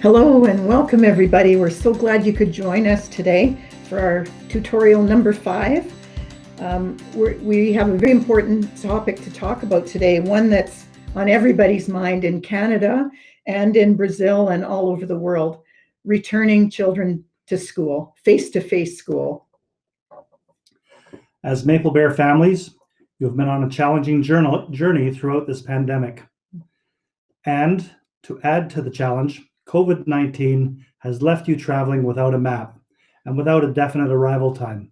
Hello and welcome everybody. We're so glad you could join us today for our tutorial number 5. We have a very important topic to talk about today, one that's on everybody's mind in Canada and in Brazil and all over the world: returning children to school, face-to-face school. As Maple Bear families, you have been on a challenging journey throughout this pandemic. And to add to the challenge, COVID-19 has left you traveling without a map and without a definite arrival time.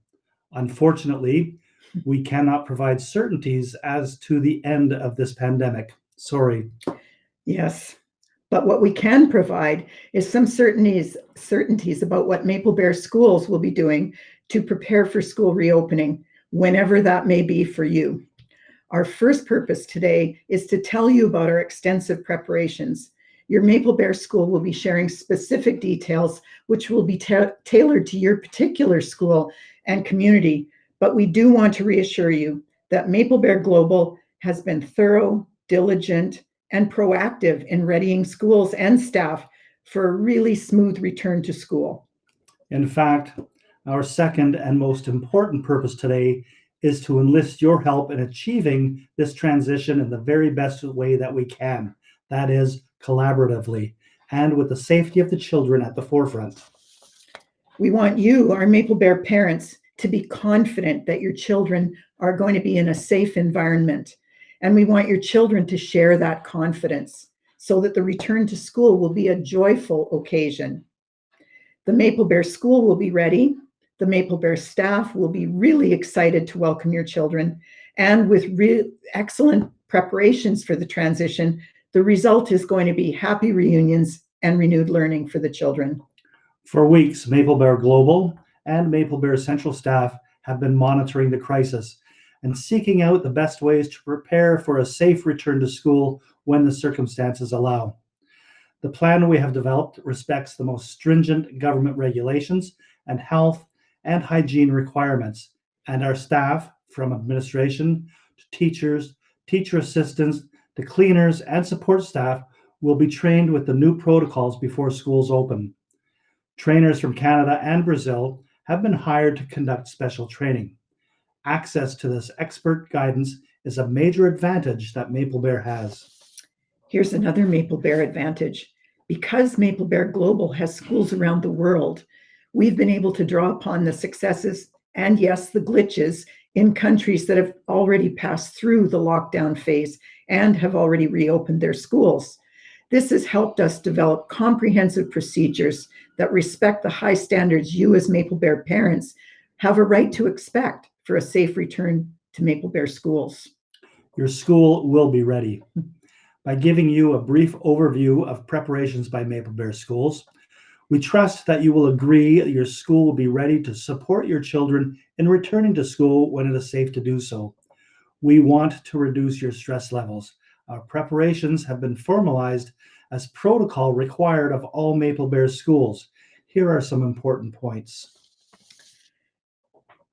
Unfortunately, we cannot provide certainties as to the end of this pandemic. Sorry. Yes, but what we can provide is some certainties about what Maple Bear schools will be doing to prepare for school reopening, whenever that may be for you. Our first purpose today is to tell you about our extensive preparations. Your Maple Bear school will be sharing specific details which will be tailored to your particular school and community. But we do want to reassure you that Maple Bear Global has been thorough, diligent, and proactive in readying schools and staff for a really smooth return to school. In fact, our second and most important purpose today is to enlist your help in achieving this transition in the very best way that we can. That is, collaboratively, and with the safety of the children at the forefront. We want you, our Maple Bear parents, to be confident that your children are going to be in a safe environment. And we want your children to share that confidence so that the return to school will be a joyful occasion. The Maple Bear school will be ready. The Maple Bear staff will be really excited to welcome your children. And with excellent preparations for the transition, the result is going to be happy reunions and renewed learning for the children. For weeks, Maple Bear Global and Maple Bear Central staff have been monitoring the crisis and seeking out the best ways to prepare for a safe return to school when the circumstances allow. The plan we have developed respects the most stringent government regulations and health and hygiene requirements, and our staff, from administration to teachers, teacher assistants, the cleaners and support staff, will be trained with the new protocols before schools open. Trainers from Canada and Brazil have been hired to conduct special training. Access to this expert guidance is a major advantage that Maple Bear has. Here's another Maple Bear advantage. Because Maple Bear Global has schools around the world, we've been able to draw upon the successes and, yes, the glitches in countries that have already passed through the lockdown phase and have already reopened their schools. This has helped us develop comprehensive procedures that respect the high standards you as Maple Bear parents have a right to expect for a safe return to Maple Bear schools. Your school will be ready. By giving you a brief overview of preparations by Maple Bear schools, we trust that you will agree that your school will be ready to support your children in returning to school when it is safe to do so. We want to reduce your stress levels. Our preparations have been formalized as protocol required of all Maple Bear schools. Here are some important points.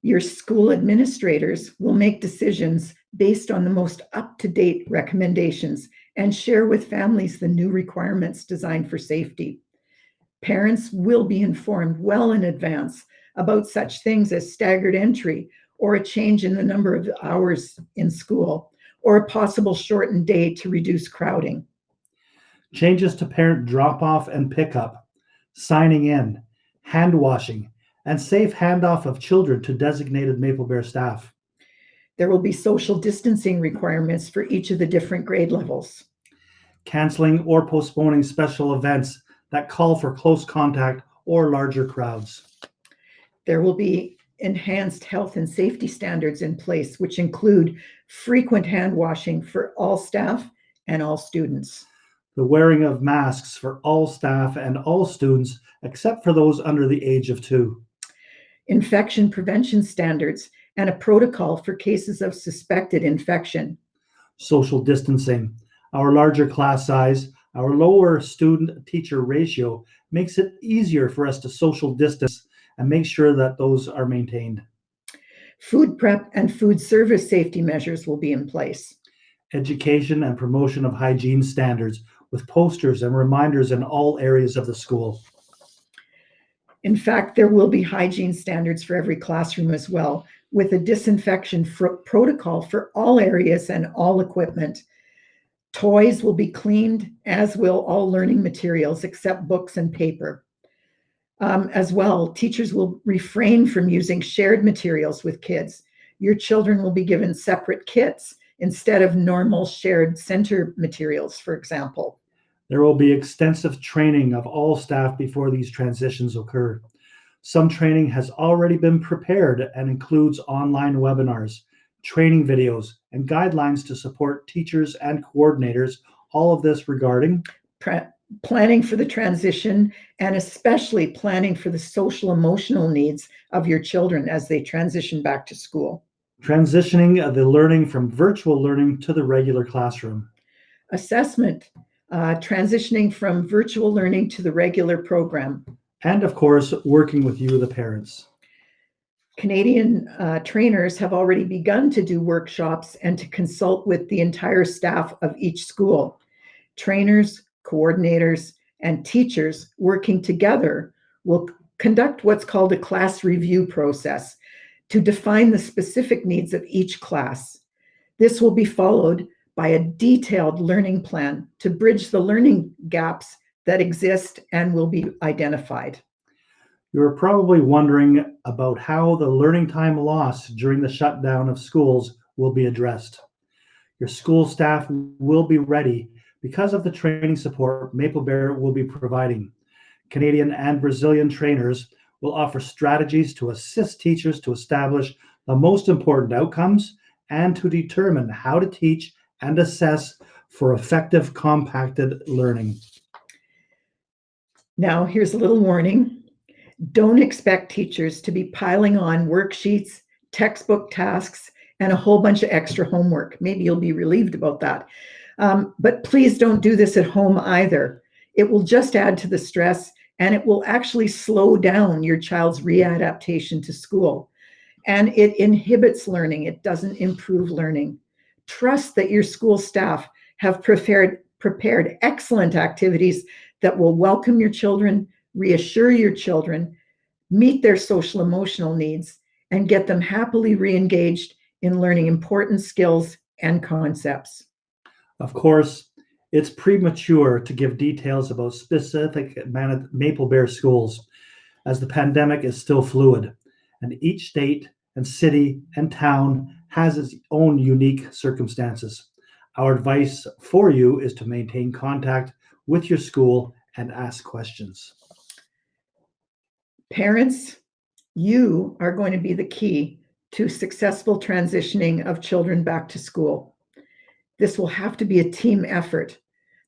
Your school administrators will make decisions based on the most up-to-date recommendations and share with families the new requirements designed for safety. Parents will be informed well in advance about such things as staggered entry or a change in the number of hours in school or a possible shortened day to reduce crowding. Changes to parent drop-off and pickup, signing in, hand washing, and safe handoff of children to designated Maple Bear staff. There will be social distancing requirements for each of the different grade levels. Canceling or postponing special events that call for close contact or larger crowds. There will be enhanced health and safety standards in place, which include frequent hand washing for all staff and all students. The wearing of masks for all staff and all students, except for those under the age of 2. Infection prevention standards and a protocol for cases of suspected infection. Social distancing. Our larger class size, our lower student-teacher ratio makes it easier for us to social distance and make sure that those are maintained. Food prep and food service safety measures will be in place. Education and promotion of hygiene standards with posters and reminders in all areas of the school. In fact, there will be hygiene standards for every classroom as well, with a disinfection protocol for all areas and all equipment. Toys will be cleaned, as will all learning materials except books and paper. As well, teachers will refrain from using shared materials with kids. Your children will be given separate kits instead of normal shared center materials, for example. There will be extensive training of all staff before these transitions occur. Some training has already been prepared and includes online webinars, training videos, and guidelines to support teachers and coordinators. All of this regarding planning for the transition, and especially planning for the social emotional needs of your children as they transition back to school. Transitioning the learning from virtual learning to the regular classroom. Assessment, transitioning from virtual learning to the regular program. And of course, working with you, the parents. Canadian trainers have already begun to do workshops and to consult with the entire staff of each school. Trainers, coordinators, and teachers working together will conduct what's called a class review process to define the specific needs of each class. This will be followed by a detailed learning plan to bridge the learning gaps that exist and will be identified. You're probably wondering about how the learning time lost during the shutdown of schools will be addressed. Your school staff will be ready because of the training support Maple Bear will be providing. Canadian and Brazilian trainers will offer strategies to assist teachers to establish the most important outcomes and to determine how to teach and assess for effective compacted learning. Now, here's a little warning. Don't expect teachers to be piling on worksheets, textbook tasks, and a whole bunch of extra homework. Maybe you'll be relieved about that. But please don't do this at home either. It will just add to the stress, and it will actually slow down your child's readaptation to school. And it inhibits learning. It doesn't improve learning. Trust that your school staff have prepared excellent activities that will welcome your children, reassure your children, meet their social emotional needs, and get them happily re-engaged in learning important skills and concepts. Of course, it's premature to give details about specific Maple Bear schools, as the pandemic is still fluid, and each state and city and town has its own unique circumstances. Our advice for you is to maintain contact with your school and ask questions. Parents, you are going to be the key to successful transitioning of children back to school. This will have to be a team effort.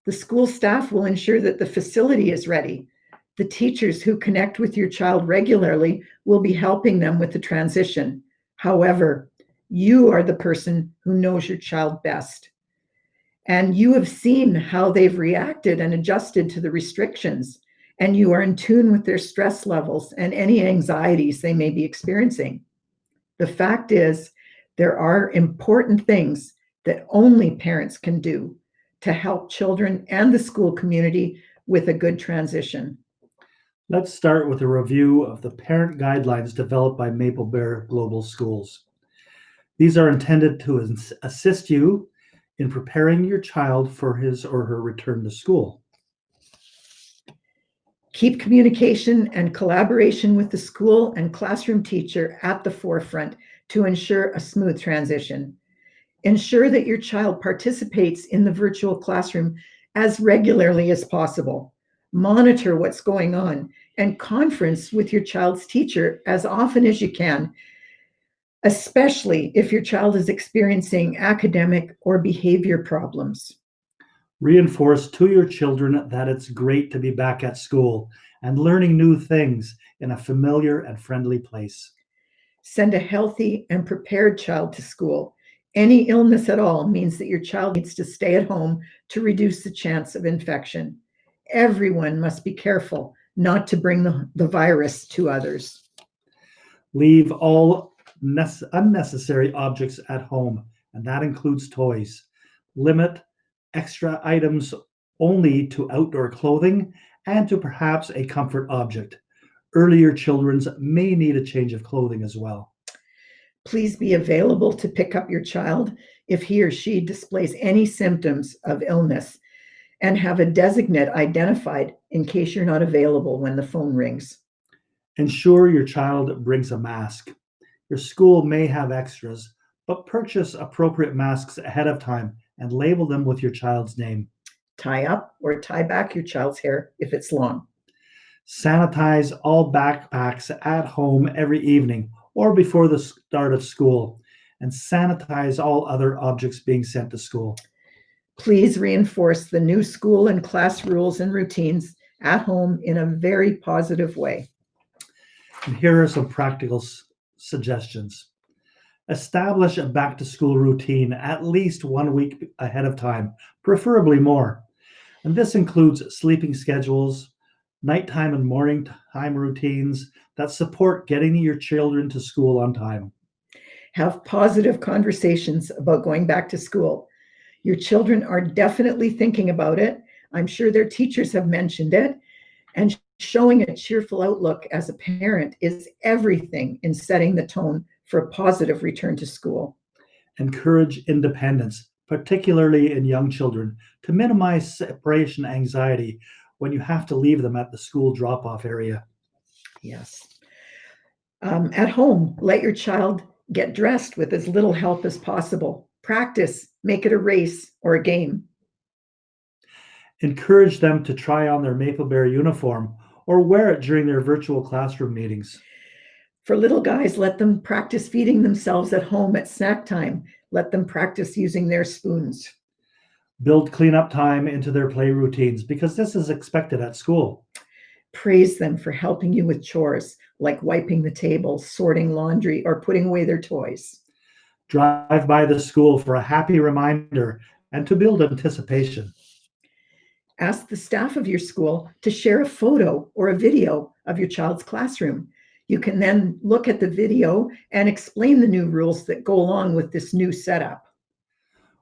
The school staff will ensure that the facility is ready. The teachers who connect with your child regularly will be helping them with the transition. However, you are the person who knows your child best. And you have seen how they've reacted and adjusted to the restrictions, and you are in tune with their stress levels and any anxieties they may be experiencing. The fact is, there are important things that only parents can do to help children and the school community with a good transition. Let's start with a review of the parent guidelines developed by Maple Bear Global Schools. These are intended to assist you in preparing your child for his or her return to school. Keep communication and collaboration with the school and classroom teacher at the forefront to ensure a smooth transition. Ensure that your child participates in the virtual classroom as regularly as possible. Monitor what's going on and conference with your child's teacher as often as you can, especially if your child is experiencing academic or behavior problems. Reinforce to your children that it's great to be back at school and learning new things in a familiar and friendly place. Send a healthy and prepared child to school. Any illness at all means that your child needs to stay at home to reduce the chance of infection. Everyone must be careful not to bring the virus to others. Leave all unnecessary objects at home, and that includes toys. Limit extra items only to outdoor clothing and to perhaps a comfort object. Earlier children may need a change of clothing as well. Please be available to pick up your child if he or she displays any symptoms of illness, and have a designate identified in case you're not available when the phone rings. Ensure your child brings a mask. Your school may have extras, but purchase appropriate masks ahead of time and label them with your child's name. Tie up or tie back your child's hair if it's long. Sanitize all backpacks at home every evening or before the start of school, and sanitize all other objects being sent to school. Please reinforce the new school and class rules and routines at home in a very positive way. And here are some practical suggestions. Establish a back-to-school routine at least 1 week ahead of time, preferably more. And this includes sleeping schedules, nighttime and morning time routines that support getting your children to school on time. Have positive conversations about going back to school. Your children are definitely thinking about it. I'm sure their teachers have mentioned it. And showing a cheerful outlook as a parent is everything in setting the tone for a positive return to school. Encourage independence, particularly in young children, to minimize separation anxiety when you have to leave them at the school drop-off area. Yes. At home, let your child get dressed with as little help as possible. Practice, make it a race or a game. Encourage them to try on their Maple Bear uniform or wear it during their virtual classroom meetings. For little guys, let them practice feeding themselves at home at snack time. Let them practice using their spoons. Build cleanup time into their play routines because this is expected at school. Praise them for helping you with chores like wiping the table, sorting laundry, or putting away their toys. Drive by the school for a happy reminder and to build anticipation. Ask the staff of your school to share a photo or a video of your child's classroom. You can then look at the video and explain the new rules that go along with this new setup.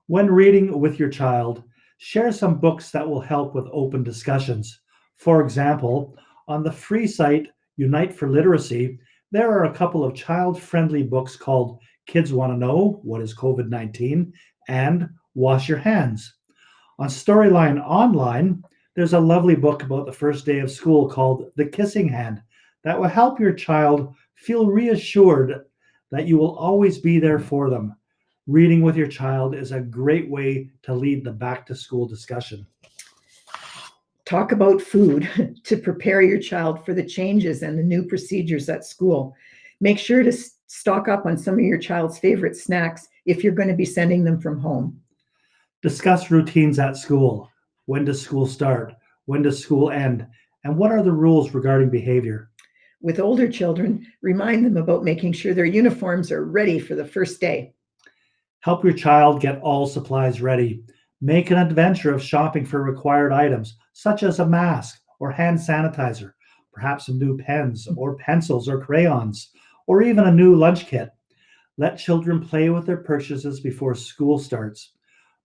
When reading with your child, share some books that will help with open discussions. For example, on the free site Unite for Literacy, there are a couple of child-friendly books called Kids Want to Know What is COVID-19 and Wash Your Hands. On Storyline Online, there's a lovely book about the first day of school called The Kissing Hand that will help your child feel reassured that you will always be there for them. Reading with your child is a great way to lead the back-to-school discussion. Talk about food to prepare your child for the changes and the new procedures at school. Make sure to stock up on some of your child's favorite snacks if you're going to be sending them from home. Discuss routines at school. When does school start? When does school end? And what are the rules regarding behavior? With older children, remind them about making sure their uniforms are ready for the first day. Help your child get all supplies ready. Make an adventure of shopping for required items, such as a mask or hand sanitizer, perhaps some new pens or pencils or crayons, or even a new lunch kit. Let children play with their purchases before school starts.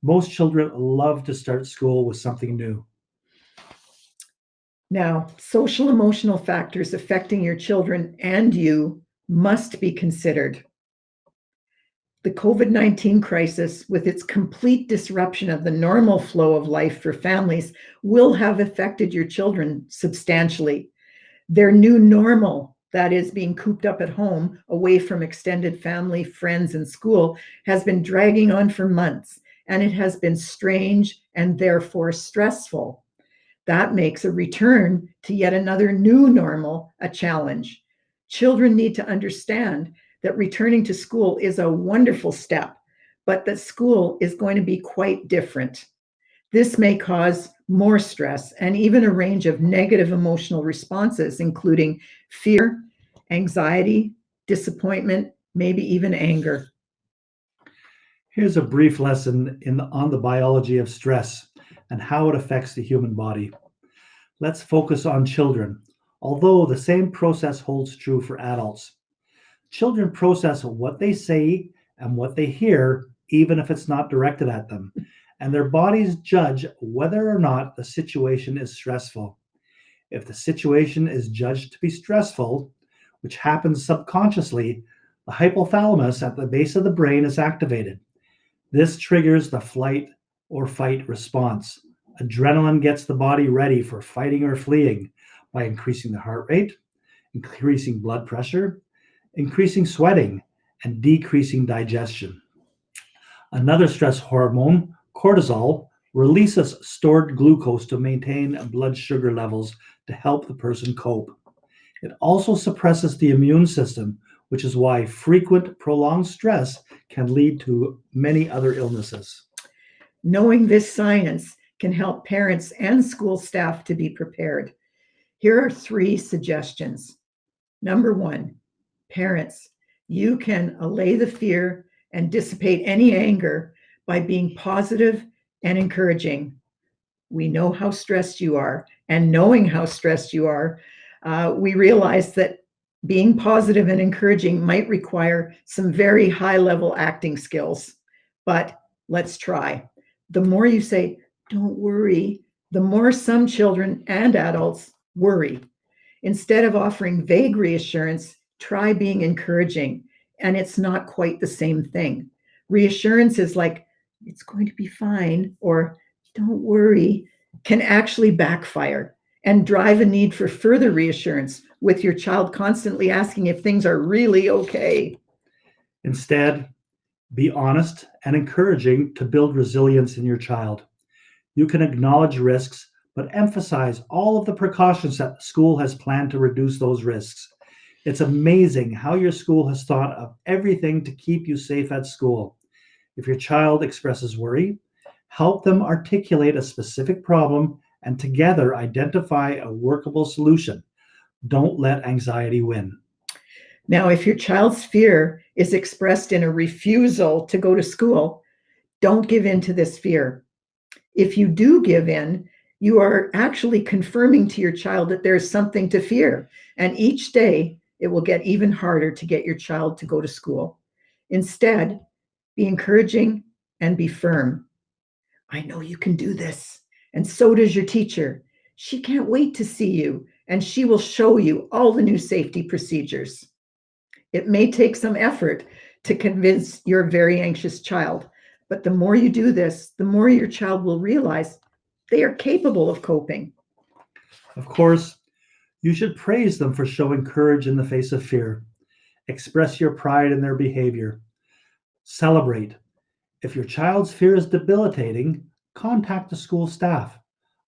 Most children love to start school with something new. Now, social emotional factors affecting your children and you must be considered. The COVID-19 crisis, with its complete disruption of the normal flow of life for families, will have affected your children substantially. Their new normal, that is being cooped up at home, away from extended family, friends, and school, has been dragging on for months, and it has been strange and therefore stressful. That makes a return to yet another new normal a challenge. Children need to understand that returning to school is a wonderful step, but that school is going to be quite different. This may cause more stress and even a range of negative emotional responses, including fear, anxiety, disappointment, maybe even anger. Here's a brief lesson on the biology of stress and how it affects the human body. Let's focus on children, although the same process holds true for adults. Children process what they say and what they hear, even if it's not directed at them. and their bodies judge whether or not the situation is stressful. If the situation is judged to be stressful, which happens subconsciously, the hypothalamus at the base of the brain is activated. This triggers the flight or fight response. Adrenaline gets the body ready for fighting or fleeing by increasing the heart rate, increasing blood pressure, increasing sweating, and decreasing digestion. Another stress hormone, cortisol, releases stored glucose to maintain blood sugar levels to help the person cope. It also suppresses the immune system, which is why frequent prolonged stress can lead to many other illnesses. Knowing this science can help parents and school staff to be prepared. Here are 3 suggestions. Number 1, parents, you can allay the fear and dissipate any anger by being positive and encouraging. We know how stressed you are, and knowing how stressed you are, we realize that being positive and encouraging might require some very high-level acting skills, but let's try. The more you say, "Don't worry," the more some children and adults worry. Instead of offering vague reassurance, try being encouraging, and it's not quite the same thing. Reassurance is like, "It's going to be fine," or "Don't worry," can actually backfire and drive a need for further reassurance, with your child constantly asking if things are really okay. Instead, be honest and encouraging to build resilience in your child. You can acknowledge risks, but emphasize all of the precautions that the school has planned to reduce those risks. It's amazing how your school has thought of everything to keep you safe at school. If your child expresses worry, help them articulate a specific problem and together identify a workable solution. Don't let anxiety win. Now, if your child's fear is expressed in a refusal to go to school, don't give in to this fear. If you do give in, you are actually confirming to your child that there's something to fear. And each day, it will get even harder to get your child to go to school. Instead, be encouraging and be firm. "I know you can do this, and so does your teacher. She can't wait to see you, and she will show you all the new safety procedures." It may take some effort to convince your very anxious child, but the more you do this, the more your child will realize they are capable of coping. Of course, you should praise them for showing courage in the face of fear. Express your pride in their behavior. Celebrate. If your child's fear is debilitating, contact the school staff.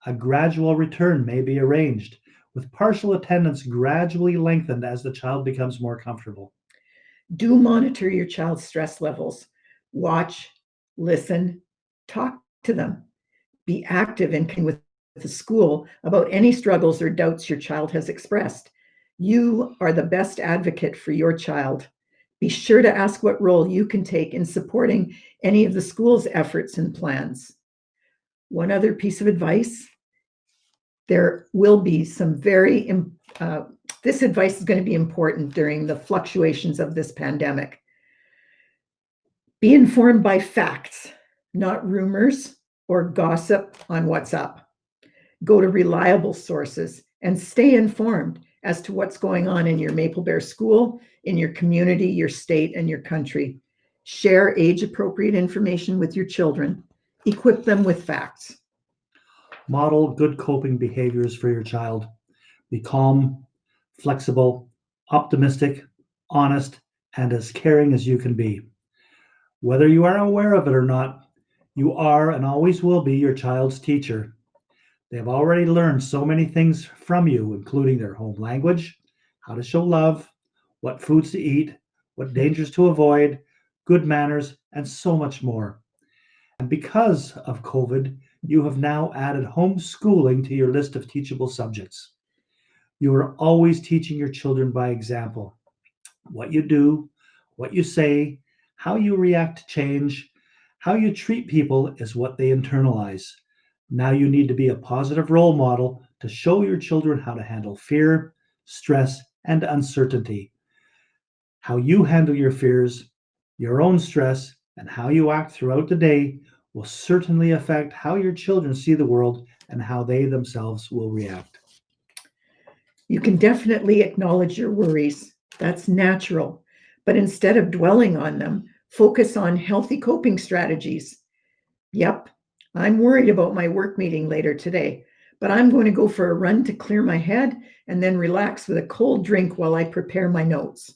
A gradual return may be arranged, with partial attendance gradually lengthened as the child becomes more comfortable. Do monitor your child's stress levels. Watch, listen, talk to them. Be active in connecting with the school about any struggles or doubts your child has expressed. You are the best advocate for your child. Be sure to ask what role you can take in supporting any of the school's efforts and plans. One other piece of advice, there will be some this advice is going to be important during the fluctuations of this pandemic. Be informed by facts, not rumors or gossip on what's up. Go to reliable sources and stay informed as to what's going on in your Maple Bear school, in your community, your state, and your country. Share age-appropriate information with your children. Equip them with facts. Model good coping behaviors for your child. Be calm, flexible, optimistic, honest, and as caring as you can be. Whether you are aware of it or not, you are and always will be your child's teacher. They have already learned so many things from you, including their home language, how to show love, what foods to eat, what dangers to avoid, good manners, and so much more. And because of COVID, you have now added homeschooling to your list of teachable subjects. You are always teaching your children by example. What you do, what you say, how you react to change, how you treat people is what they internalize. Now you need to be a positive role model to show your children how to handle fear, stress, and uncertainty. How you handle your fears, your own stress, and how you act throughout the day will certainly affect how your children see the world and how they themselves will react. You can definitely acknowledge your worries. That's natural. But instead of dwelling on them, focus on healthy coping strategies. Yep, I'm worried about my work meeting later today, but I'm going to go for a run to clear my head and then relax with a cold drink while I prepare my notes.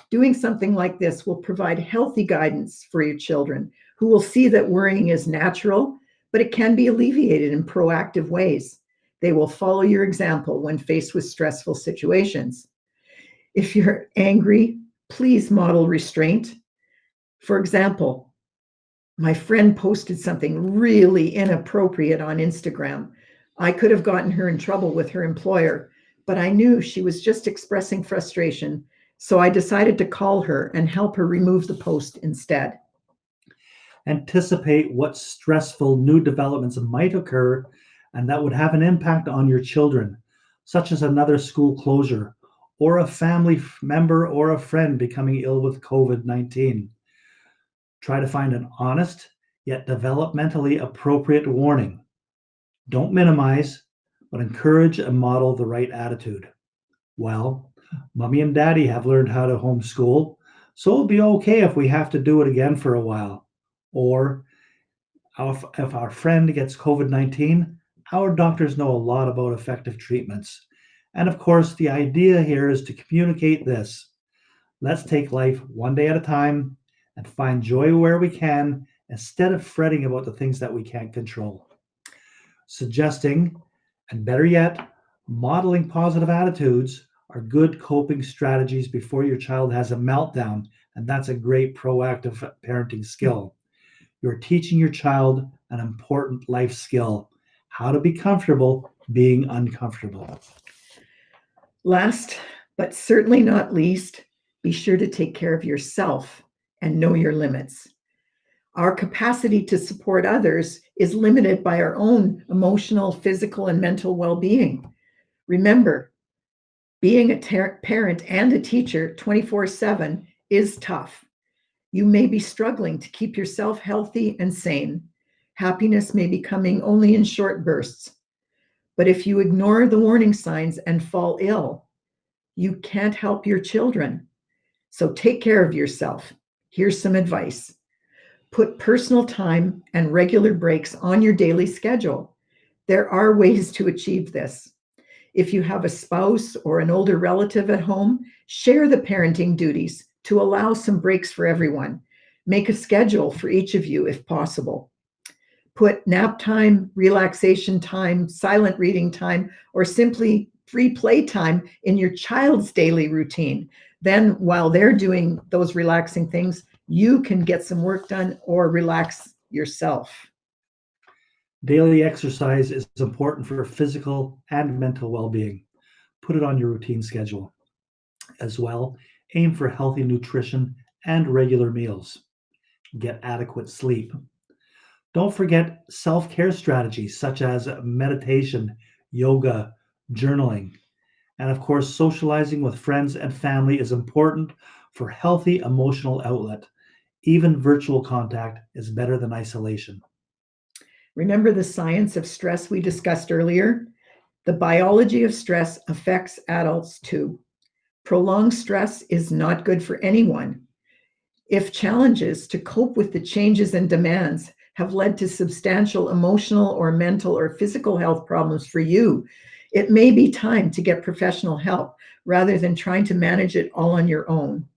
Doing something like this will provide healthy guidance for your children, who will see that worrying is natural, but it can be alleviated in proactive ways. They will follow your example when faced with stressful situations. If you're angry, please model restraint. For example, my friend posted something really inappropriate on Instagram. I could have gotten her in trouble with her employer, but I knew she was just expressing frustration, so I decided to call her and help her remove the post instead. Anticipate what stressful new developments might occur and that would have an impact on your children, such as another school closure or a family member or a friend becoming ill with COVID-19. Try to find an honest yet developmentally appropriate warning. Don't minimize, but encourage and model the right attitude. Well, mommy and daddy have learned how to homeschool, so it'll be okay if we have to do it again for a while. Or if our friend gets COVID-19, our doctors know a lot about effective treatments. And of course, the idea here is to communicate this. Let's take life one day at a time and find joy where we can instead of fretting about the things that we can't control. Suggesting, and better yet, modeling positive attitudes are good coping strategies before your child has a meltdown, and that's a great proactive parenting skill. You're teaching your child an important life skill, how to be comfortable being uncomfortable. Last, but certainly not least, be sure to take care of yourself and know your limits. Our capacity to support others is limited by our own emotional, physical, and mental well-being. Remember, being a parent and a teacher 24/7 is tough. You may be struggling to keep yourself healthy and sane. Happiness may be coming only in short bursts. But if you ignore the warning signs and fall ill, you can't help your children. So take care of yourself. Here's some advice. Put personal time and regular breaks on your daily schedule. There are ways to achieve this. If you have a spouse or an older relative at home, share the parenting duties to allow some breaks for everyone. Make a schedule for each of you if possible. Put nap time, relaxation time, silent reading time, or simply free play time in your child's daily routine. Then while they're doing those relaxing things, you can get some work done or relax yourself. Daily exercise is important for physical and mental well-being. Put it on your routine schedule. As well, aim for healthy nutrition and regular meals. Get adequate sleep. Don't forget self-care strategies such as meditation, yoga, journaling. And of course, socializing with friends and family is important for healthy emotional outlet. Even virtual contact is better than isolation. Remember the science of stress we discussed earlier? The biology of stress affects adults too. Prolonged stress is not good for anyone. If challenges to cope with the changes and demands have led to substantial emotional or mental or physical health problems for you, it may be time to get professional help rather than trying to manage it all on your own.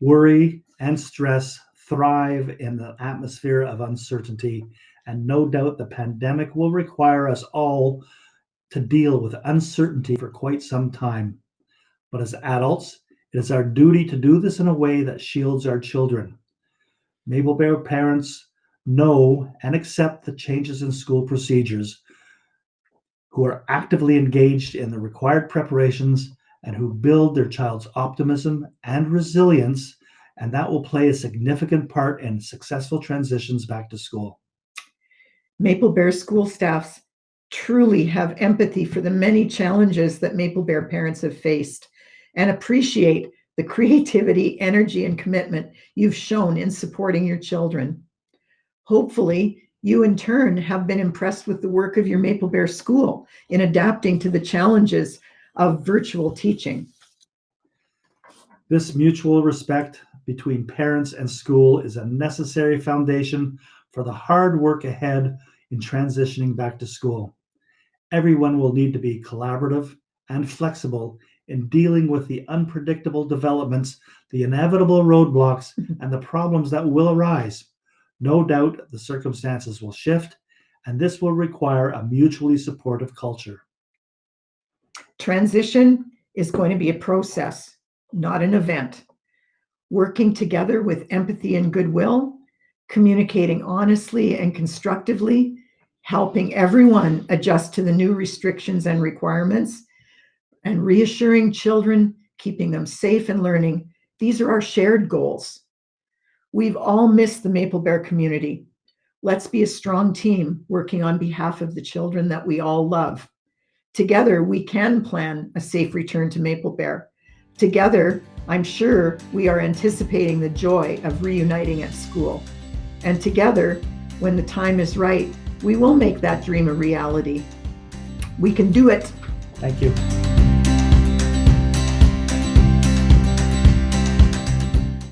Worry and stress thrive in the atmosphere of uncertainty, and no doubt the pandemic will require us all to deal with uncertainty for quite some time. But as adults, it is our duty to do this in a way that shields our children. Maple Bear parents know and accept the changes in school procedures, who are actively engaged in the required preparations and who build their child's optimism and resilience, and that will play a significant part in successful transitions back to school. Maple Bear school staffs truly have empathy for the many challenges that Maple Bear parents have faced and appreciate the creativity, energy, and commitment you've shown in supporting your children. Hopefully, you in turn have been impressed with the work of your Maple Bear School in adapting to the challenges of virtual teaching. This mutual respect between parents and school is a necessary foundation for the hard work ahead in transitioning back to school. Everyone will need to be collaborative and flexible in dealing with the unpredictable developments, the inevitable roadblocks, and the problems that will arise. No doubt the circumstances will shift, and this will require a mutually supportive culture. Transition is going to be a process, not an event. Working together with empathy and goodwill, communicating honestly and constructively, helping everyone adjust to the new restrictions and requirements, and reassuring children, keeping them safe and learning. These are our shared goals. We've all missed the Maple Bear community. Let's be a strong team working on behalf of the children that we all love. Together, we can plan a safe return to Maple Bear. Together, I'm sure we are anticipating the joy of reuniting at school. And together, when the time is right, we will make that dream a reality. We can do it. Thank you.